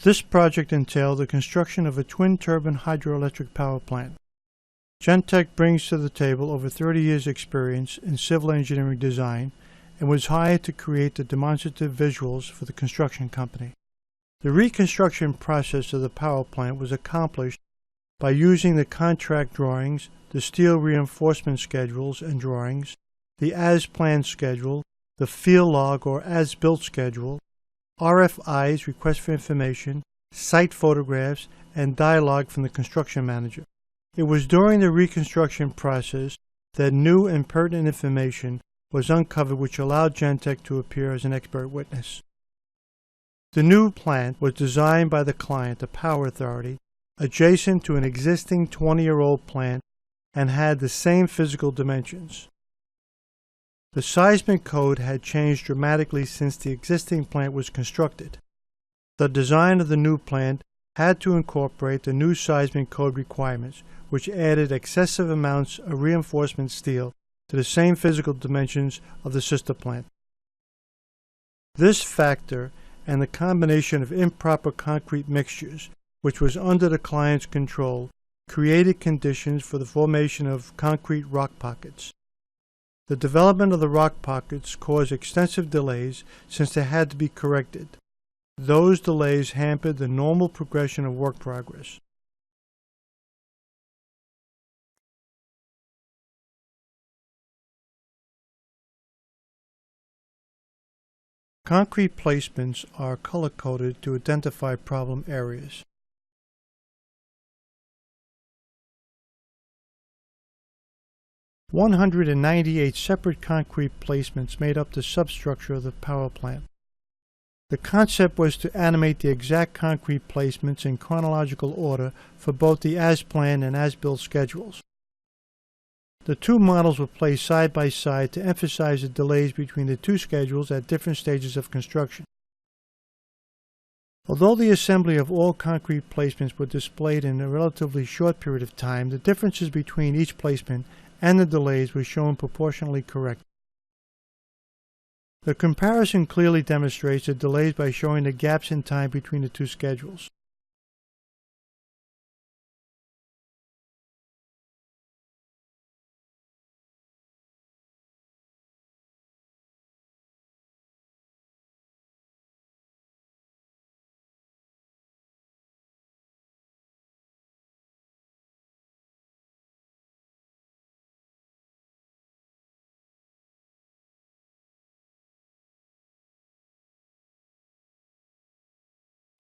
This project entailed the construction of a twin-turbine hydroelectric power plant. Gentek brings to the table over 30 years' experience in civil engineering design and was hired to create the demonstrative visuals for the construction company. The reconstruction process of the power plant was accomplished by using the contract drawings, the steel reinforcement schedules and drawings, the as-planned schedule, the field log or as-built schedule, RFIs, request for information, site photographs, and dialogue from the construction manager. It was during the reconstruction process that new and pertinent information was uncovered which allowed Gentek to appear as an expert witness. The new plant was designed by the client, the Power Authority, adjacent to an existing 20-year-old plant and had the same physical dimensions. The seismic code had changed dramatically since the existing plant was constructed. The design of the new plant had to incorporate the new seismic code requirements, which added excessive amounts of reinforcement steel to the same physical dimensions of the sister plant. This factor and the combination of improper concrete mixtures, which was under the client's control, created conditions for the formation of concrete rock pockets. The development of the rock pockets caused extensive delays since they had to be corrected. Those delays hampered the normal progression of work progress. Concrete placements are color-coded to identify problem areas. "198 separate concrete placements made up the substructure of the power plant. The concept was to animate the exact concrete placements in chronological order for both the as-planned and as-built schedules. The two models were placed side by side to emphasize the delays between the two schedules at different stages of construction. Although the assembly of all concrete placements were displayed in a relatively short period of time, the differences between each placement and the delays were shown proportionally correct. The comparison clearly demonstrates the delays by showing the gaps in time between the two schedules.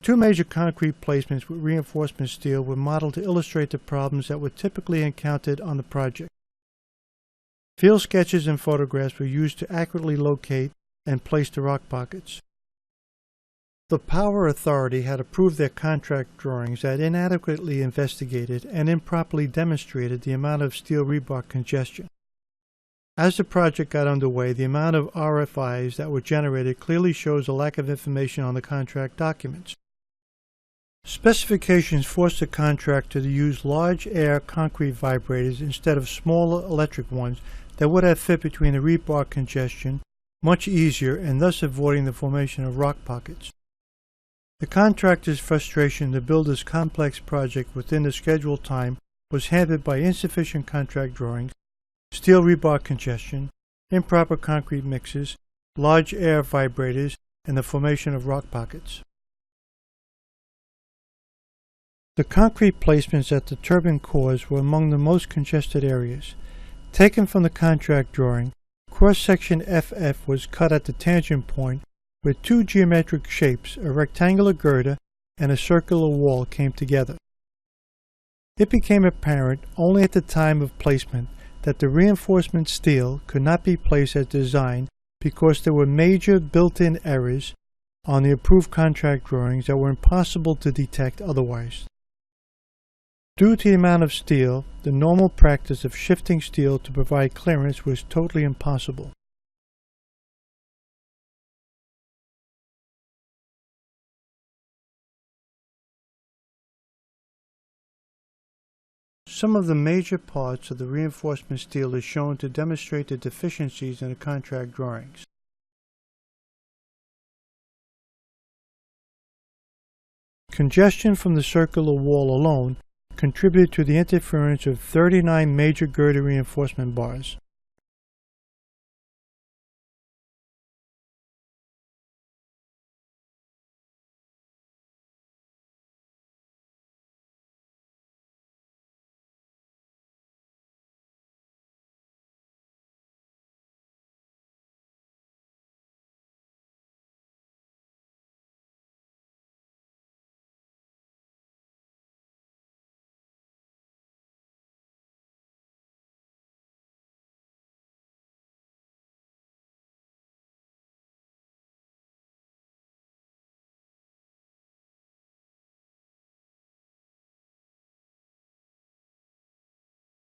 Two major concrete placements with reinforcement steel were modeled to illustrate the problems that were typically encountered on the project. Field sketches and photographs were used to accurately locate and place the rock pockets. The Power Authority had approved their contract drawings that inadequately investigated and improperly demonstrated the amount of steel rebar congestion. As the project got underway, the amount of RFIs that were generated clearly shows a lack of information on the contract documents. Specifications forced the contractor to use large air concrete vibrators instead of smaller electric ones that would have fit between the rebar congestion much easier and thus avoiding the formation of rock pockets. The contractor's frustration to build this complex project within the scheduled time was hampered by insufficient contract drawings, steel rebar congestion, improper concrete mixes, large air vibrators, and the formation of rock pockets. The concrete placements at the turbine cores were among the most congested areas. Taken from the contract drawing, cross-section FF was cut at the tangent point where two geometric shapes, a rectangular girder and a circular wall, came together. It became apparent only at the time of placement that the reinforcement steel could not be placed as designed because there were major built-in errors on the approved contract drawings that were impossible to detect otherwise. Due to the amount of steel, the normal practice of shifting steel to provide clearance was totally impossible. Some of the major parts of the reinforcement steel is shown to demonstrate the deficiencies in the contract drawings. Congestion from the circular wall alone contributed to the interference of 39 major girder reinforcement bars.